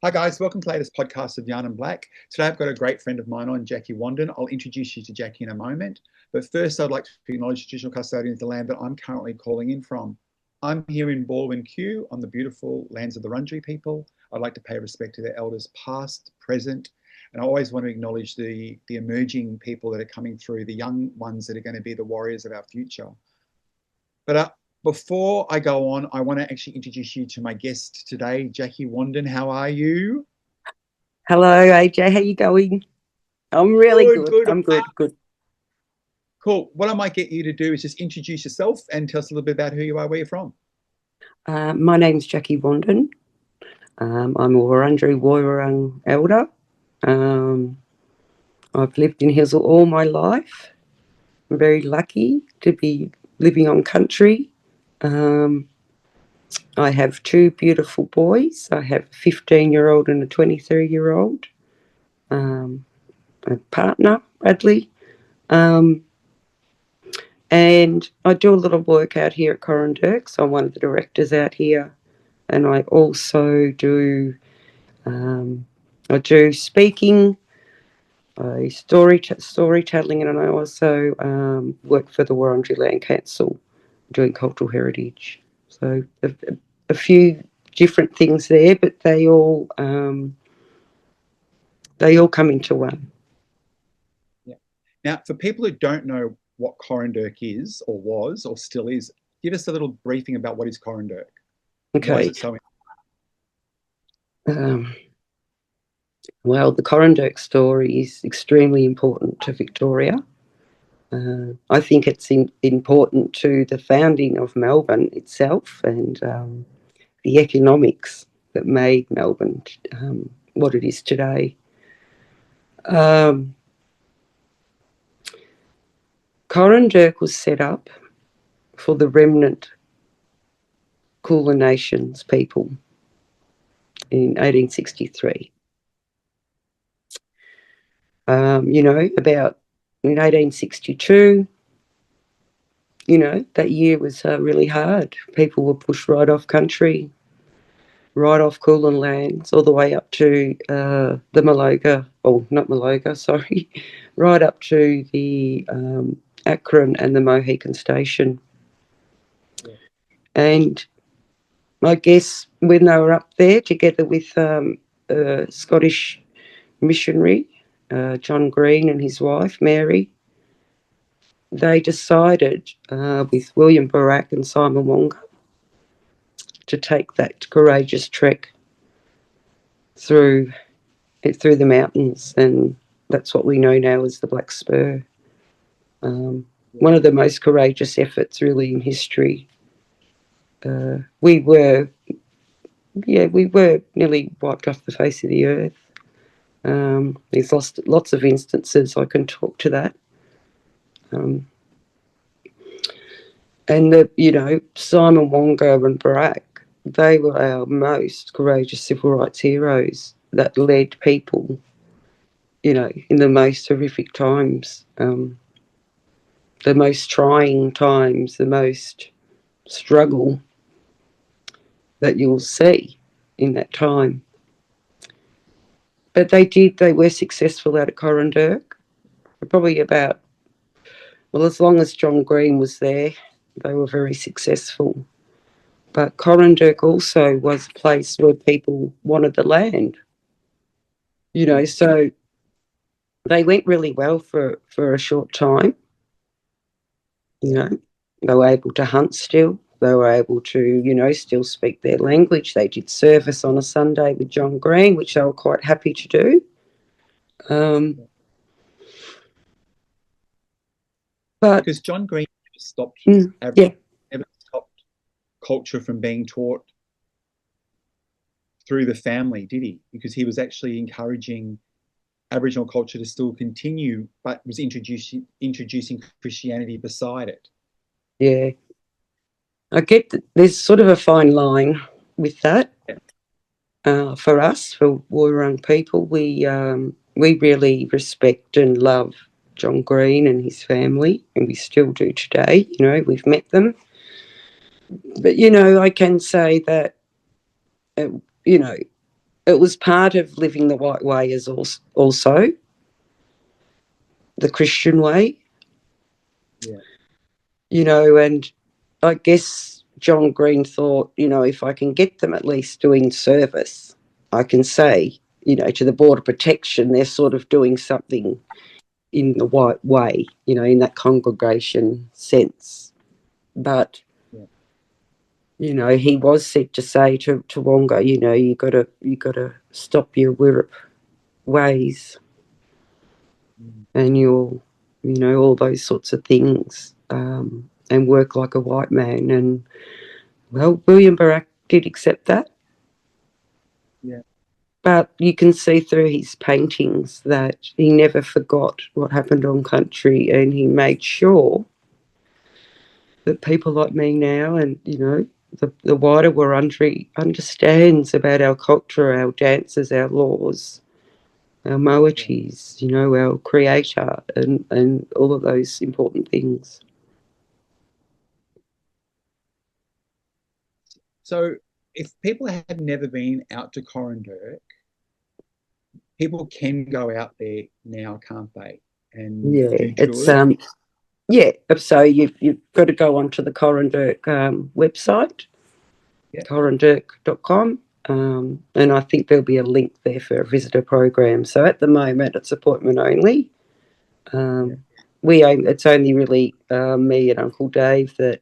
Hi guys, welcome to the latest podcast of YarninBlak. Today I've got a great friend of mine on, Jacqui Wandin. I'll introduce you to Jacqui in a moment. But first I'd like to acknowledge traditional custodians of the land that I'm currently calling in from. I'm here in Woiwurrung on the beautiful lands of the Wurundjeri people. I'd like to pay respect to their elders past, present, and I always want to acknowledge the emerging people that are coming through, the young ones that are going to be the warriors of our future. But before I go on, I want to actually introduce you to my guest today, Jacqui Wandin. How are you? Hello, AJ. How you going? I'm really good. I'm good. Cool. What I might get you to do is just introduce yourself and tell us a little bit about who you are, where you're from. My name's Jacqui Wandin. I'm a Wurundjeri Woiwurrung elder. I've lived in Healesville all my life. I'm very lucky to be living on country. I have two beautiful boys. I have a 15-year-old and a 23-year-old. A partner, Bradley. And I do a lot of work out here at Coranderrk, so I'm one of the directors out here. And I also do speaking, storytelling, and I also work for the Wurundjeri Land Council doing cultural heritage. So a few different things there, but they all come into one. Yeah. Now, for people who don't know what Coranderrk is or was or still is, give us a little briefing about what is Coranderrk. Okay. Why is it so important? Well, the Coranderrk story is extremely important to Victoria. I think it's important to the founding of Melbourne itself and the economics that made Melbourne what it is today. Coranderrk was set up for the remnant Kulin Nations people in 1863. About in 1862, that year was really hard. People were pushed right off country, right off Kulin lands, all the way up to the right up to the Akron and the Mohican Station. Yeah. And I guess when they were up there together with a Scottish missionary, John Green, and his wife, Mary, they decided with William Barak and Simon Wonga to take that courageous trek through the mountains, and that's what we know now as the Black Spur. One of the most courageous efforts really in history. We were nearly wiped off the face of the earth. There's lots of instances. I can talk to that. And Simon Wonga and Barak, they were our most courageous civil rights heroes that led people, in the most horrific times, the most trying times, the most struggle that you'll see in that time. But they were successful out at Coranderrk. Probably as long as John Green was there, they were very successful. But Coranderrk also was a place where people wanted the land. So they went really well for a short time. They were able to hunt still. They were able to, still speak their language. They did service on a Sunday with John Green, which they were quite happy to do. But because John Green never stopped never stopped culture from being taught through the family, did he? Because he was actually encouraging Aboriginal culture to still continue, but was introducing Christianity beside it. Yeah. I get that there's sort of a fine line with that. For us, for Woiwurrung people, we really respect and love John Green and his family, and we still do today. We've met them. But, I can say that, it was part of living the white way as also the Christian way. Yeah. You know, and I guess John Green thought, you know, if I can get them at least doing service, I can say, you know, to the Border Protection, they're sort of doing something in the white way, you know, in that congregation sense. But, Yeah. you know, he was said to say to Wonga, you know, you gotta stop your Wirrup ways and your, you know, all those sorts of things, and work like a white man. And well, William Barak did accept that. Yeah. But you can see through his paintings that he never forgot what happened on country, and he made sure that people like me now and, you know, the wider Wurundjeri understands about our culture, our dances, our laws, our moieties, you know, our creator, and all of those important things. So if people have never been out to Coranderrk, people can go out there now, can't they? And Yeah, do it's tours. yeah. So you've got to go onto the Coranderrk website, Yeah. Coranderrk.com, and I think there'll be a link there for a visitor program. So at the moment, it's appointment only. It's only really me and Uncle Dave that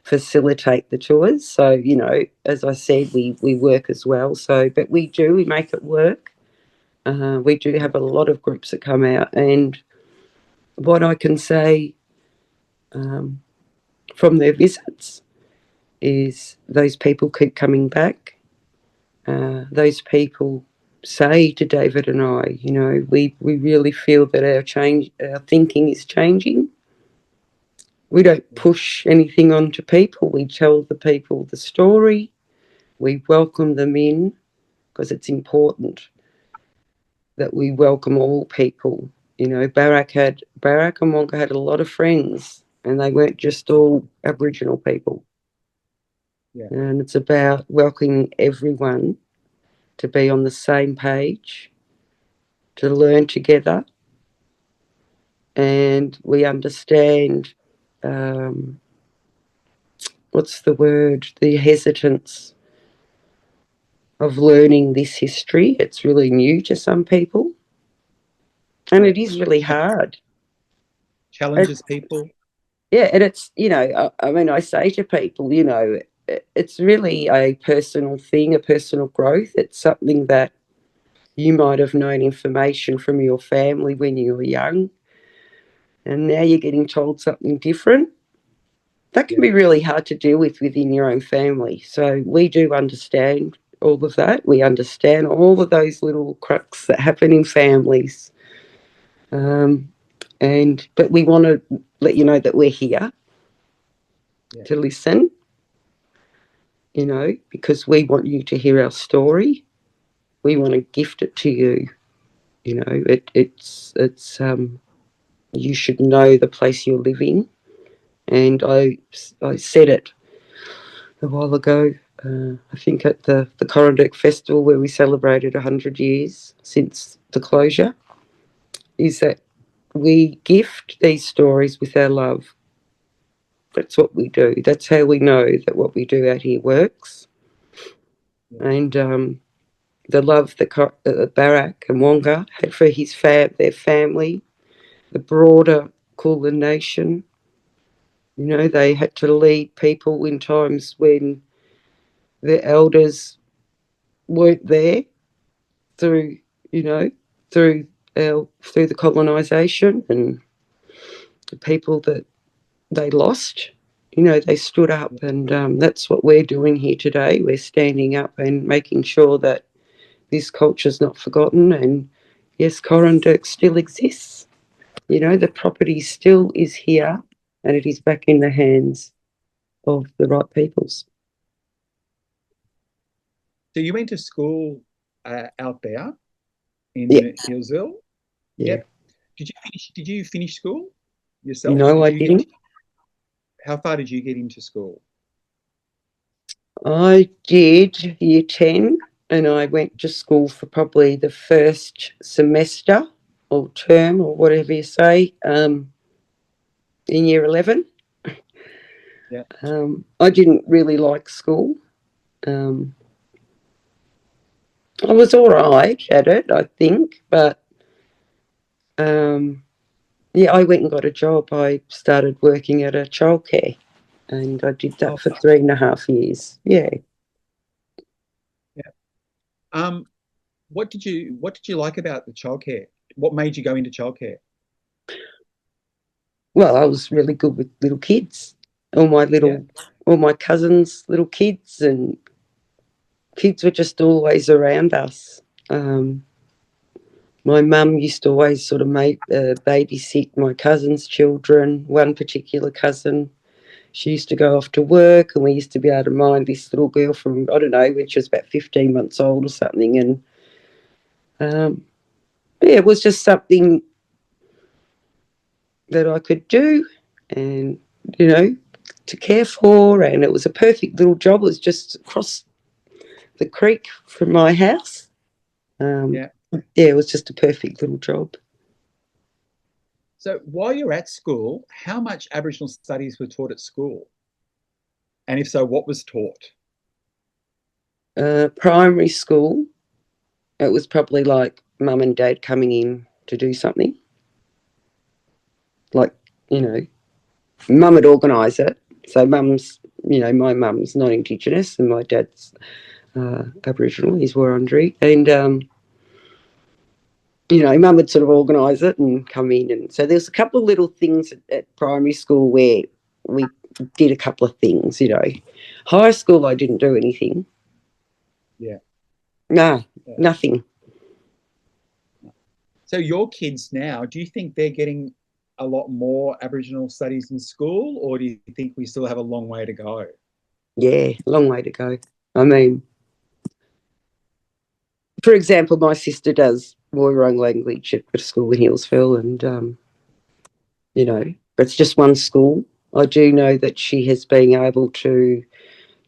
facilitate the tours. So, you know, as I said, we work as well. So, but we make it work. We do have a lot of groups that come out, and what I can say from their visits is those people keep coming back. Those people say to David and I, you know, we really feel that our thinking is changing. We don't push anything onto people. We tell the people the story. We welcome them in because it's important that we welcome all people. You know, Barak and Wonga had a lot of friends, and they weren't just all Aboriginal people. Yeah. And it's about welcoming everyone to be on the same page, to learn together, and we understand what's the word? The hesitance of learning this history. It's really new to some people, and it is really hard. Challenges people. Yeah, and it's, you know, I mean, I say to people, you know, it's really a personal thing, a personal growth. It's something that you might have known information from your family when you were young, and now you're getting told something different. That can be really hard to deal with within your own family. So we do understand all of that. We understand all of those little crux that happen in families. But we want to let you know that we're here to listen, you know, because we want you to hear our story. We want to gift it to you. You know, it's you should know the place you're living. And I said it a while ago, I think at the Coranderrk Festival where we celebrated 100 years since the closure, is that we gift these stories with our love. That's what we do. That's how we know that what we do out here works. And the love that Barak and Wonga had for their family, the broader Kulin nation. You know, they had to lead people in times when their elders weren't there through, you know, through the colonisation, and the people that they lost. You know, they stood up, and that's what we're doing here today. We're standing up and making sure that this culture's not forgotten. And yes, Coranderrk still exists. You know, the property still is here, and it is back in the hands of the right peoples. So you went to school out there in Healesville? Yeah. Yep. Did you finish school yourself? No, I didn't. How far did you get into school? I did year 10, and I went to school for probably the first semester or term or whatever you say in year 11. Yeah. I didn't really like school. I was all right at it, I think, but yeah, I went and got a job. I started working at a childcare, and I did that for 3.5 years. Yeah. Yeah. What did you like about the childcare? What made you go into childcare? Well, I was really good with little kids. All my cousins' little kids, and kids were just always around us. My mum used to always sort of babysit my cousins' children. One particular cousin, she used to go off to work, and we used to be able to mind this little girl from, I don't know, when she was about 15 months old or something. And yeah, it was just something that I could do, and to care for, and it was a perfect little job. It was just across the creek from my house. Yeah, it was just a perfect little job. So while you're at school, how much Aboriginal studies were taught at school? And if so, what was taught? Primary school, it was probably like mum and dad coming in to do something. Like, mum would organise it. So mum's, my mum's not Indigenous and my dad's Aboriginal, he's Wurundjeri. And, mum would sort of organise it and come in. And so there's a couple of little things at primary school where we did a couple of things, High school, I didn't do anything. Yeah. No, nothing. So your kids now, do you think they're getting a lot more Aboriginal studies in school, or do you think we still have a long way to go? Yeah, long way to go. I mean, for example, my sister does Woiwurrung language at a school in Healesville, and, it's just one school. I do know that she has been able to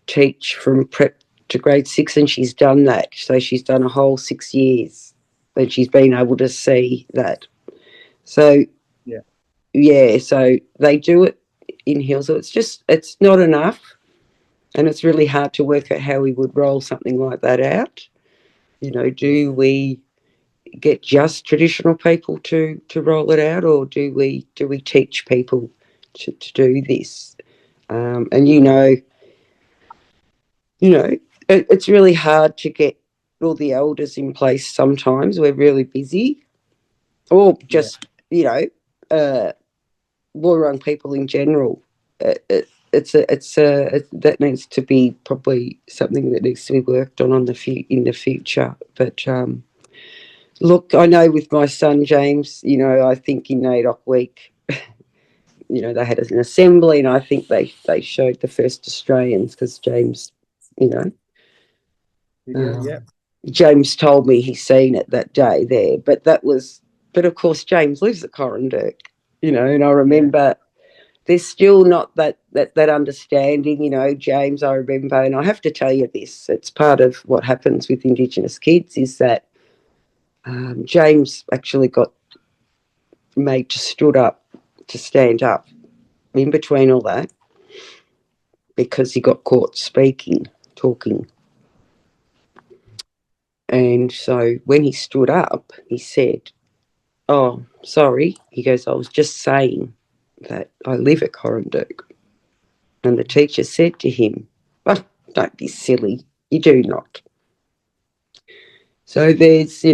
teach from prep to grade 6, and she's done that. So she's done a whole 6 years, and she's been able to see that. So, so they do it in Healesville. It's not enough, and it's really hard to work out how we would roll something like that out. Do we get just traditional people to roll it out, or do we teach people to do this? And it's really hard to get all the elders in place. Sometimes we're really busy, or just Woiwurrung people in general. That needs to be probably something that needs to be worked on in the future. But look, I know with my son James, I think in NAIDOC week, they had an assembly, and I think they showed the first Australians because James, James told me he's seen it that day there. But of course James lives at Coranderrk, and I remember there's still not that understanding, James, I remember, and I have to tell you this, it's part of what happens with Indigenous kids is that James actually got made to stand up in between all that because he got caught talking. And so when he stood up, he said, "Oh, sorry." He goes, "I was just saying that I live at Coranderrk." And the teacher said to him, "Oh, don't be silly. You do not." So there's,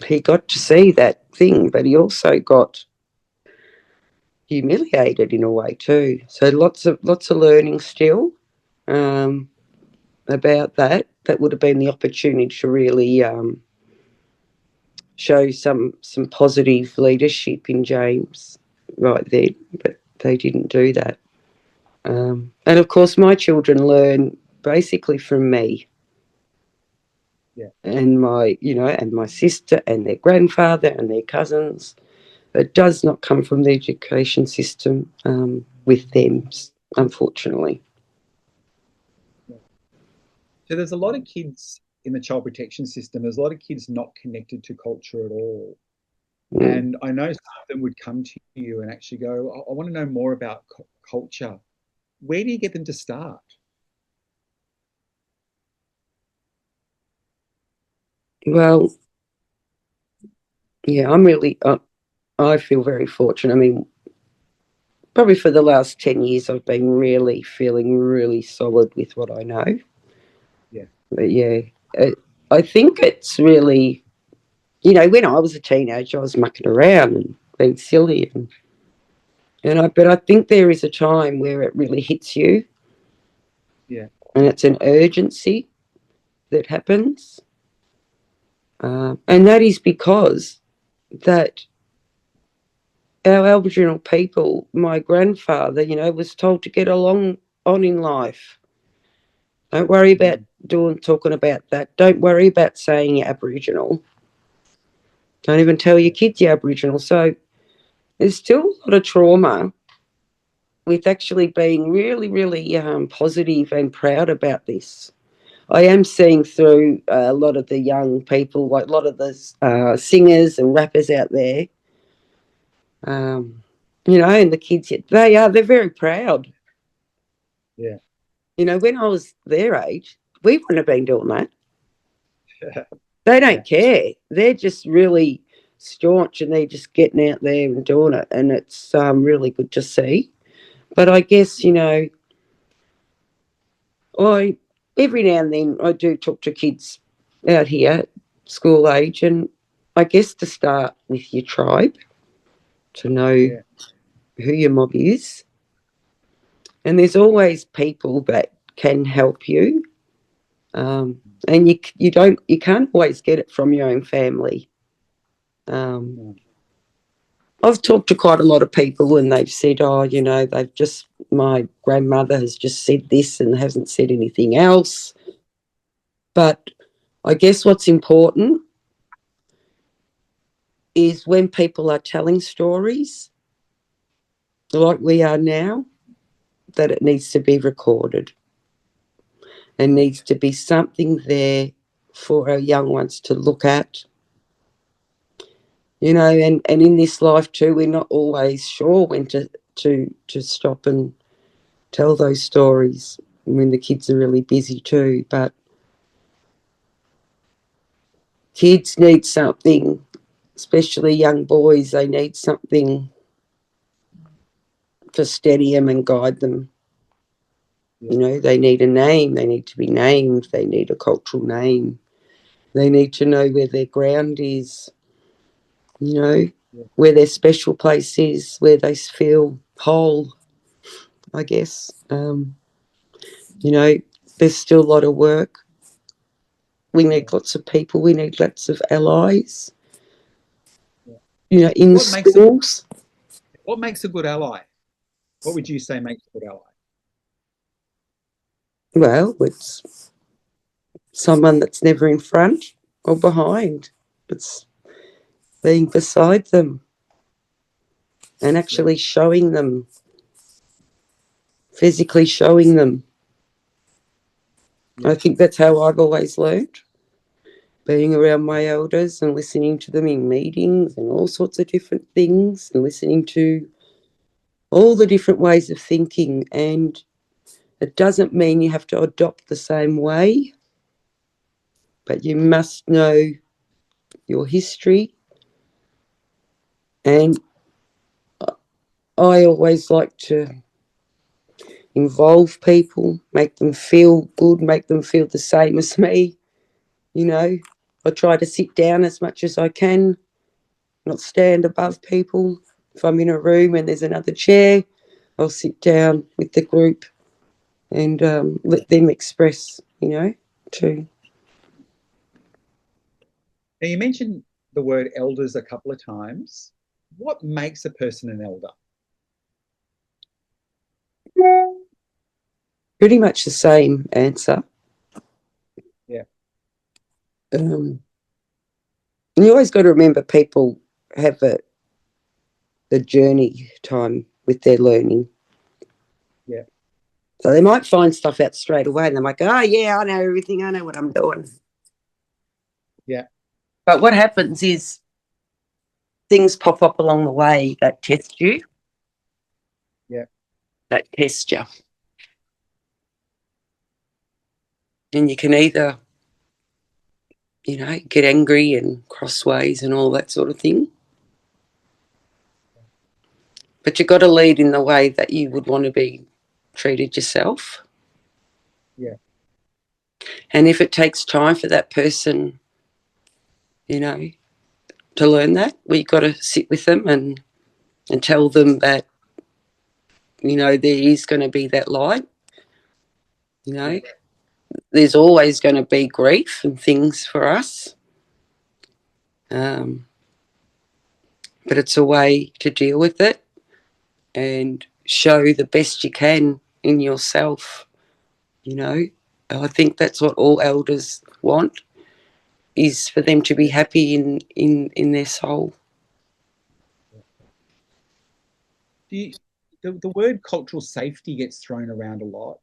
he got to see that thing, but he also got humiliated in a way too. So lots of learning still about that. That would have been the opportunity to really show some positive leadership in James right then, but they didn't do that. And of course, my children learn basically from me. And my sister and their grandfather and their cousins. It does not come from the education system with them, unfortunately. So there's a lot of kids in the child protection system. There's a lot of kids not connected to culture at all. And I know some of them would come to you and actually go, I want to know more about culture. Where do you get them to start? Well, yeah, I feel very fortunate. I mean, probably for the last 10 years, I've been really feeling really solid with what I know. Yeah. But yeah, I think it's really, when I was a teenager, I was mucking around and being silly. But I think there is a time where it really hits you. Yeah. And it's an urgency that happens. And that is because that our Aboriginal people, my grandfather, was told to get along on in life. Don't worry about talking about that. Don't worry about saying you're Aboriginal. Don't even tell your kids you're Aboriginal. So there's still a lot of trauma with actually being really, really positive and proud about this. I am seeing through a lot of the young people, like a lot of the singers and rappers out there, and the kids, they're very proud. Yeah. When I was their age, we wouldn't have been doing that. Yeah. They don't care. They're just really staunch and they're just getting out there and doing it. And it's really good to see. But I guess, every now and then I do talk to kids out here, school age, and I guess to start with your tribe, to know who your mob is. And there's always people that can help you. And you can't always get it from your own family. I've talked to quite a lot of people and they've said, my grandmother has just said this and hasn't said anything else. But I guess what's important is when people are telling stories like we are now, that it needs to be recorded and needs to be something there for our young ones to look at. And in this life too, we're not always sure when to stop and tell those stories when the kids are really busy too. But kids need something, especially young boys, they need something to steady them and guide them. They need a name, they need to be named, they need a cultural name, they need to know where their ground is, where their special place is, where they feel whole, I guess. There's still a lot of work. We need lots of people, we need lots of allies, in schools. What makes a good ally? What would you say makes a good ally? Well, it's someone that's never in front or behind. It's being beside them and actually showing them, physically showing them. I think that's how I've always learned, being around my elders and listening to them in meetings and all sorts of different things and listening to all the different ways of thinking. And it doesn't mean you have to adopt the same way, but you must know your history. And I always like to involve people, make them feel good, make them feel the same as me. I try to sit down as much as I can, not stand above people. If I'm in a room and there's another chair, I'll sit down with the group and let them express, too. Now, you mentioned the word elders a couple of times. What makes a person an elder? Pretty much the same answer. Yeah. You always got to remember people have a journey time with their learning. Yeah. So they might find stuff out straight away and they're like, oh, yeah, I know everything. I know what I'm doing. Yeah. But what happens is things pop up along the way that test you. Yeah. That test you. And you can either, you know, get angry and crossways and all that sort of thing. But you've got to lead in the way that you would want to be treated yourself. Yeah. And if it takes time for that person, you know, to learn that, we've got to sit with them and tell them that, you know, there is going to be that light. You know, there's always going to be grief and things for us. But it's a way to deal with it and show the best you can in yourself. You know, I think that's what all elders want, is for them to be happy in their soul. The word cultural safety gets thrown around a lot.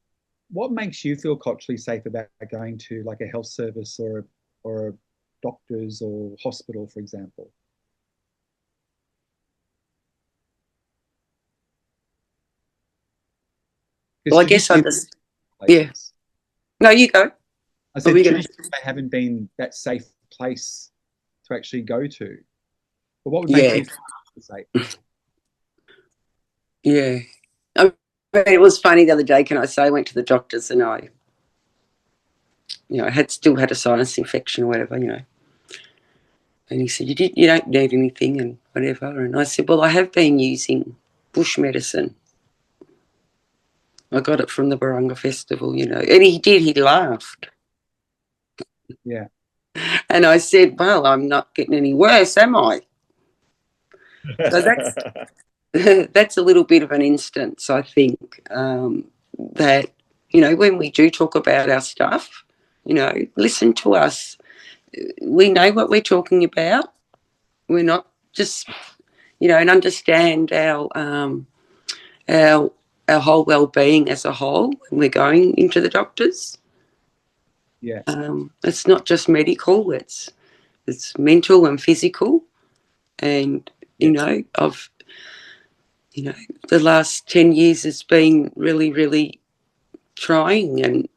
What makes you feel culturally safe about going to like a health service or a doctor's or hospital, for example? Well, I guess yeah. No, you go. I said traditionally they haven't been that safe place to actually go to. But what would make you feel safe? Yeah. It was funny the other day, can I say, I went to the doctors and I, you know, still had a sinus infection or whatever, you know. And he said, you don't need anything and whatever. And I said, well, I have been using bush medicine. I got it from the Barunga Festival, you know. And he laughed. Yeah. And I said, well, I'm not getting any worse, am I? So that's a little bit of an instance, I think, that, you know, when we do talk about our stuff, you know, listen to us. We know what we're talking about. We're not just, you know, and understand our whole well-being as a whole when we're going into the doctors. Yeah. It's not just medical, it's mental and physical. And, you know, the last 10 years has been really, really trying, and,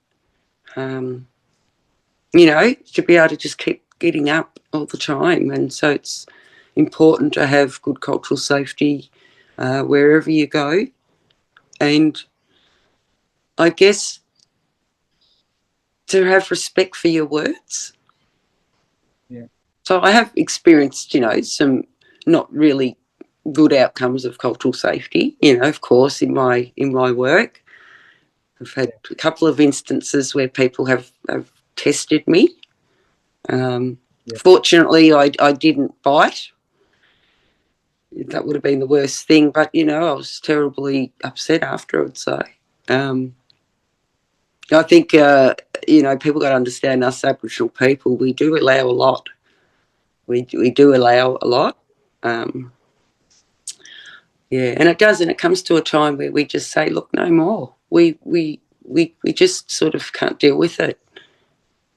you know, to be able to just keep getting up all the time. And so it's important to have good cultural safety wherever you go. And I guess to have respect for your words. Yeah. So I have experienced, you know, some not really good outcomes of cultural safety, you know, of course, in my work. I've had a couple of instances where people have tested me. Fortunately, I didn't bite. That would have been the worst thing. But, you know, I was terribly upset afterwards. So I think, you know, people got to understand us Aboriginal people, we do allow a lot. We do allow a lot. Yeah, and it comes to a time where we just say, look, no more. We just sort of can't deal with it.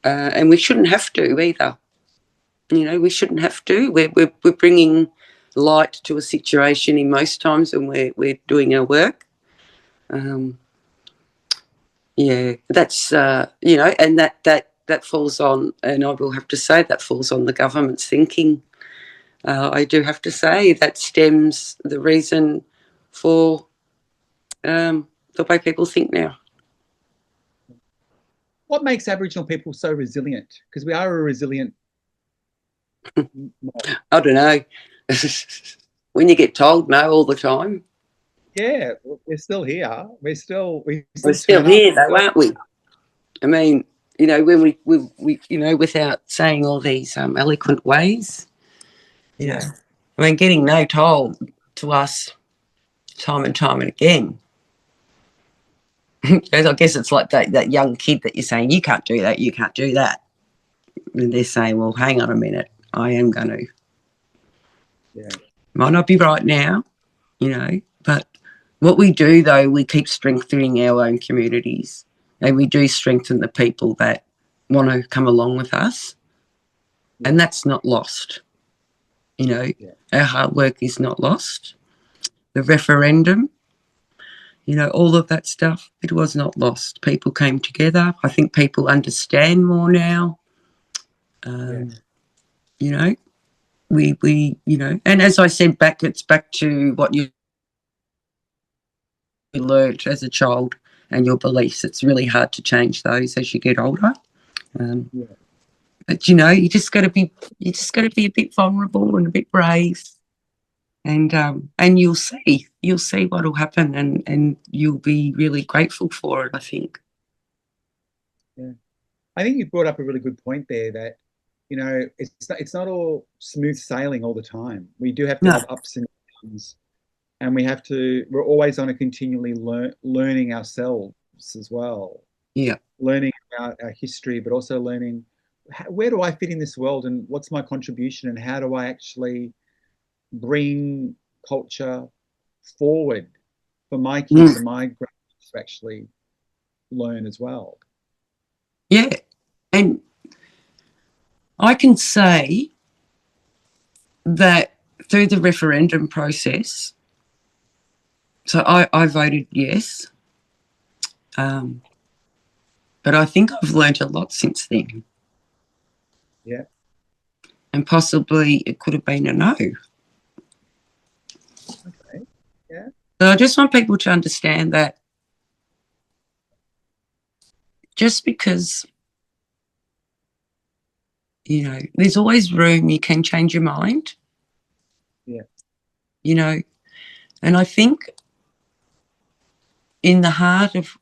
And we shouldn't have to either. You know, we shouldn't have to. We're bringing light to a situation in most times when we're doing our work. Yeah, that's, you know, and that falls on, and I will have to say that falls on the government's thinking. I do have to say that stems the reason for the way people think now. What makes Aboriginal people so resilient? Because we are a resilient I don't know. When you get told no all the time. Yeah, we're still here. We're still here though, aren't we? I mean, you know, when we you know, without saying all these eloquent ways, you know, I mean, getting no told to us time and time and again. I guess it's like that young kid that you're saying, you can't do that, you can't do that. And they're saying, well, hang on a minute, I am going to. Yeah. Might not be right now, you know, but What we do, though, we keep strengthening our own communities, and we do strengthen the people that want to come along with us, and that's not lost. You know, our hard work is not lost. The referendum, you know, all of that stuff, it was not lost. People came together. I think people understand more now. You know, we you know, and as I said, it's back to what you learnt as a child and your beliefs. It's really hard to change those as you get older. But you know, you just got to be a bit vulnerable and a bit brave, and you'll see what will happen, and you'll be really grateful for it, I think. I think you brought up a really good point there, that, you know, it's not all smooth sailing all the time. We do have to have ups and downs, and we're always on a continually learning ourselves as well. Learning about our history, but also learning, where do I fit in this world, and what's my contribution, and how do I actually bring culture forward for my kids and my grandkids to actually learn as well. Yeah, and I can say that through the referendum process, so I voted yes, but I think I've learned a lot since then. And possibly it could have been a no. So I just want people to understand that just because, you know, there's always room, you can change your mind. You know, and I think in the heart of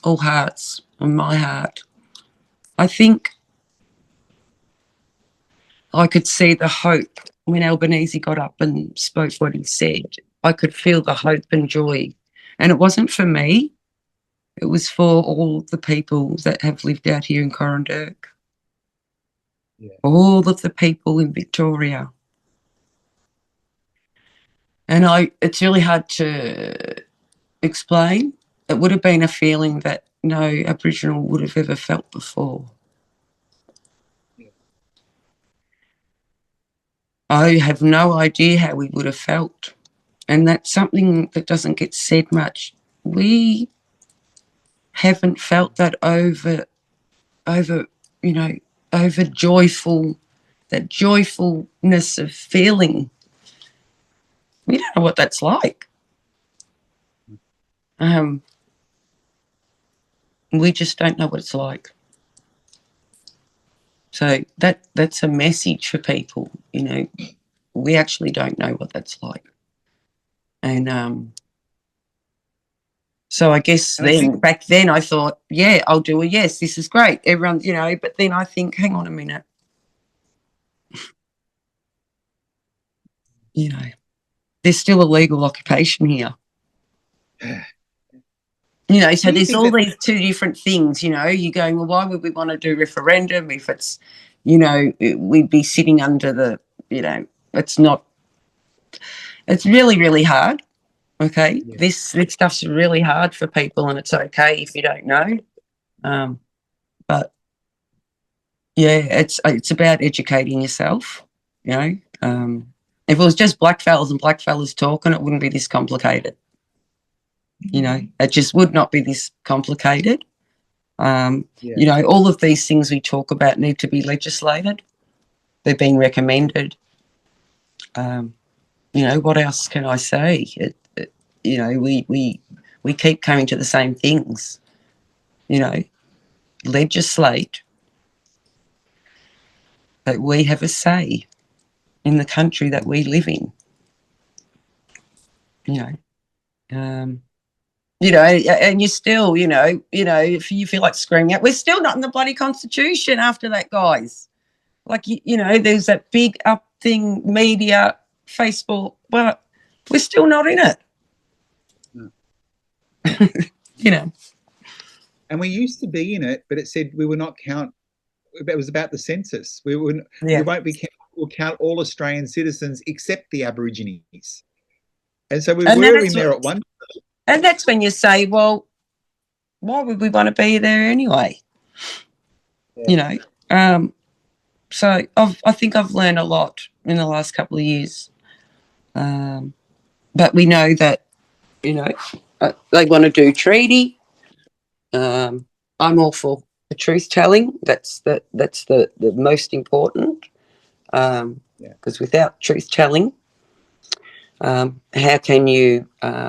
all hearts, on my heart, I think I could see the hope when Albanese got up and spoke what he said. I could feel the hope and joy. And it wasn't for me. It was for all the people that have lived out here in Coranderrk. All of the people in Victoria. And it's really hard to explain. It would have been a feeling that no Aboriginal would have ever felt before. I have no idea how we would have felt. And that's something that doesn't get said much. We haven't felt that over, you know, over joyful, that joyfulness of feeling. We don't know what that's like. We just don't know what it's like. So that's a message for people, you know. We actually don't know what that's like. And so I guess back then I thought, yeah, I'll do a yes, this is great. Everyone, you know, but then I think, hang on a minute. You know, there's still a legal occupation here. You know, so there's all these two different things, you know. You're going, well, why would we want to do referendum if it's, you know, we'd be sitting under the, you know, it's not, it's really, really hard, okay? This stuff's really hard for people, and it's okay if you don't know. But, yeah, it's about educating yourself, you know. If it was just blackfellas and blackfellas talking, it wouldn't be this complicated. You know, it just would not be this complicated. You know, all of these things we talk about need to be legislated. They're being recommended. You know, what else can I say? You know, we keep coming to the same things. You know, legislate that we have a say in the country that we live in. You know, and you're still, you know, if you feel like screaming out, we're still not in the bloody Constitution after that, guys. Like, you know, there's that big up thing, media, Facebook, but we're still not in it. You know. And we used to be in it, but it said we will not count. It was about the census. We won't be count. We'll count all Australian citizens except the Aborigines. And so we And were in there at one. And that's when you say, well, why would we want to be there anyway? Yeah. You know, so I think I've learned a lot in the last couple of years. But we know that, you know, they want to do treaty. I'm all for the truth telling. That's the most important. Because without truth telling, how can you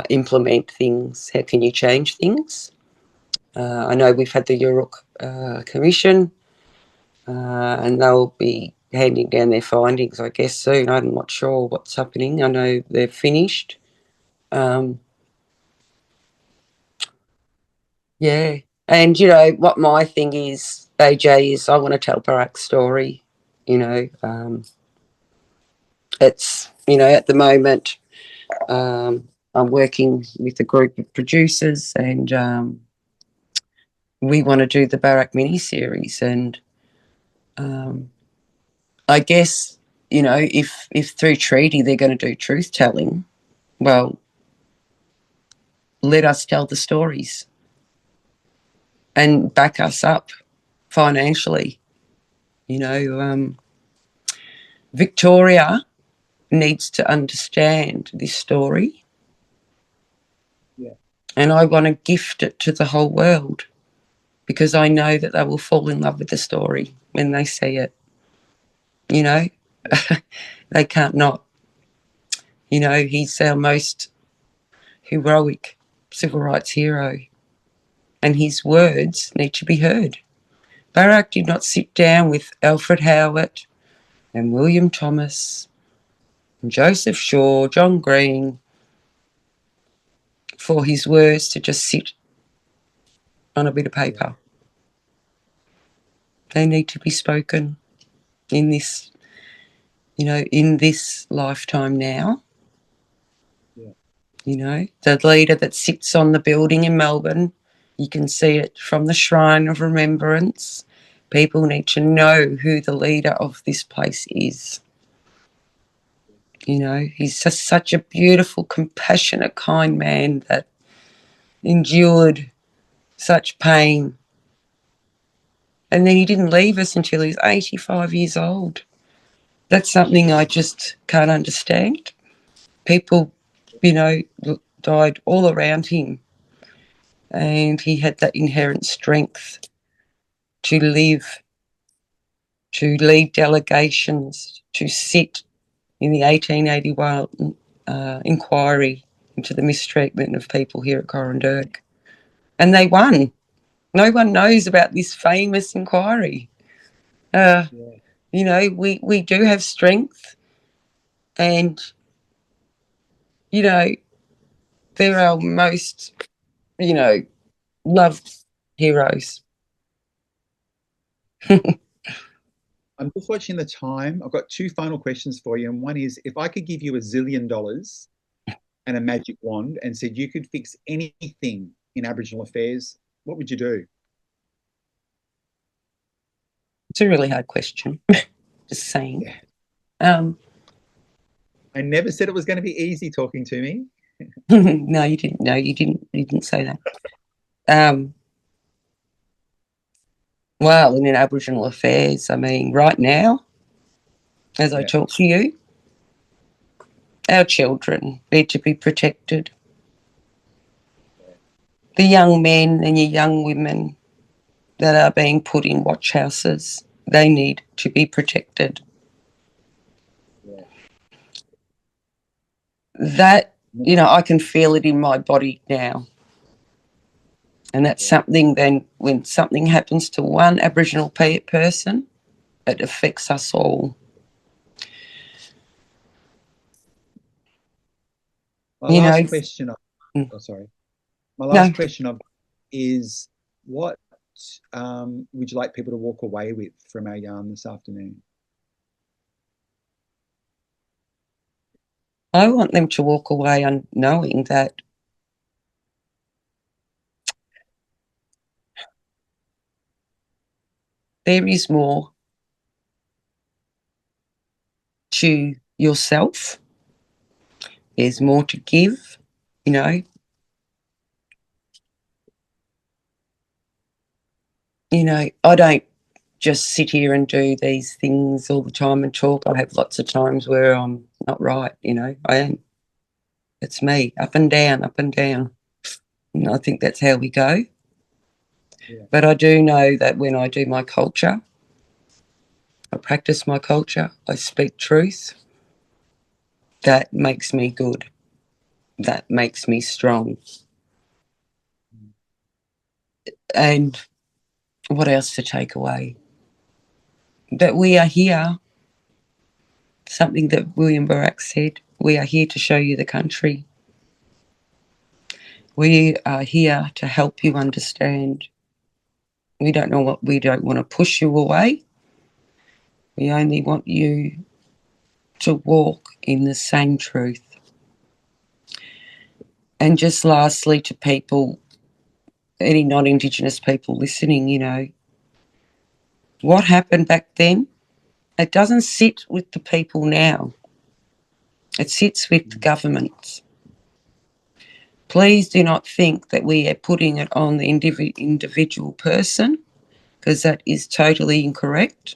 implement things? How can you change things? I know we've had the Woiwurrung Commission, and they'll be handing down their findings, I guess, soon. I'm not sure what's happening. I know they're finished. Yeah. And, you know, what my thing is, AJ, is I want to tell Barak's story. You know, it's, you know, at the moment, I'm working with a group of producers, and we want to do the Barak mini-series. And I guess, you know, if through treaty they're going to do truth-telling, well, let us tell the stories and back us up financially. You know, Victoria needs to understand this story. Yeah. And I want to gift it to the whole world, because I know that they will fall in love with the story when they see it. You know, they can't not. You know, he's our most heroic civil rights hero, and his words need to be heard. Barak did not sit down with Alfred Howard and William Thomas and Joseph Shaw, John Green, for his words to just sit on a bit of paper. They need to be spoken in this, you know, in this lifetime now. Yeah. You know, the leader that sits on the building in Melbourne, you can see it from the Shrine of Remembrance. People need to know who the leader of this place is. You know, he's just such a beautiful, compassionate, kind man that endured such pain. And then he didn't leave us until he was 85 years old. That's something I just can't understand. People, you know, died all around him, and he had that inherent strength to live, to lead delegations, to sit in the 1881 inquiry into the mistreatment of people here at Coranderrk. And they won. No one knows about this famous inquiry. You know, we do have strength, and, you know, they're our most, you know, loved heroes. I'm just watching the time. I've got two final questions for you. And one is, if I could give you $1 zillion and a magic wand and said you could fix anything in Aboriginal affairs, what would you do? It's a really hard question. Just saying. Yeah. I never said it was going to be easy talking to me. No, you didn't. No, you didn't say that. Well, in Aboriginal affairs, I mean, right now, as I talk to you, our children need to be protected. The young men and your young women that are being put in watch houses, they need to be protected. Yeah. That, you know, I can feel it in my body now. And that's something, then when something happens to one Aboriginal person, it affects us all. My last question is, what would you like people to walk away with from our yarn this afternoon? I want them to walk away knowing that there is more to yourself There's more to give, you know. You know, I don't just sit here and do these things all the time and talk. I have lots of times where I'm not right, you know. I am. It's me, up and down, up and down. And I think that's how we go. Yeah. But I do know that when I do my culture, I practice my culture, I speak truth, that makes me good. That makes me strong. And what else to take away? That we are here, something that Woiwurrung said, we are here to show you the country. We are here to help you understand. We don't want to push you away. We only want you to walk in the same truth. And just lastly, to people, any non-Indigenous people listening, you know, what happened back then, it doesn't sit with the people now. It sits with the governments. Please do not think that we are putting it on the individual person, because that is totally incorrect.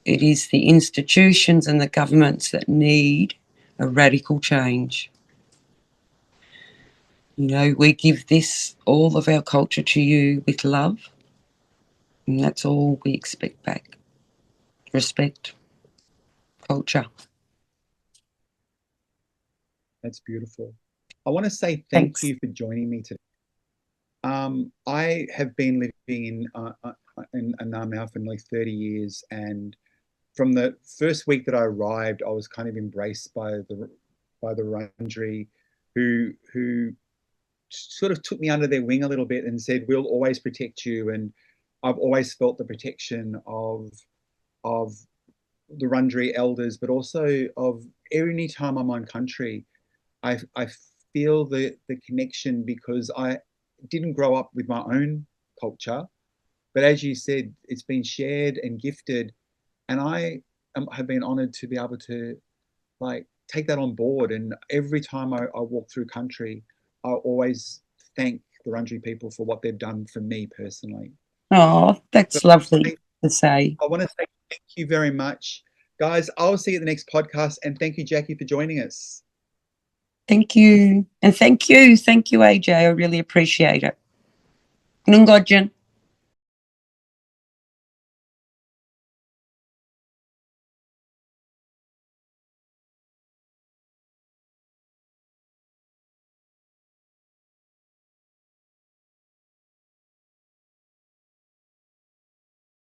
It is the institutions and the governments that need a radical change. You know, we give this, all of our culture, to you with love, and that's all we expect back. Respect, culture. That's beautiful. I want to say Thanks. thank you for joining me today. I have been living in Annam now for nearly 30 years, and from the first week that I arrived, I was kind of embraced by the Wurundjeri, who sort of took me under their wing a little bit and said, "We'll always protect you." And I've always felt the protection of the Wurundjeri elders, but also of any time I'm on country, I feel the connection, because I didn't grow up with my own culture, but as you said, it's been shared and gifted, and I have been honoured to be able to like take that on board. And every time I walk through country, I always thank the Wurundjeri people for what they've done for me personally. Oh, that's So lovely to say. I want to say thank you very much, guys. I'll see you at the next podcast, and thank you, Jacqui, for joining us. Thank you. And thank you, AJ. I really appreciate it. Nungodjan.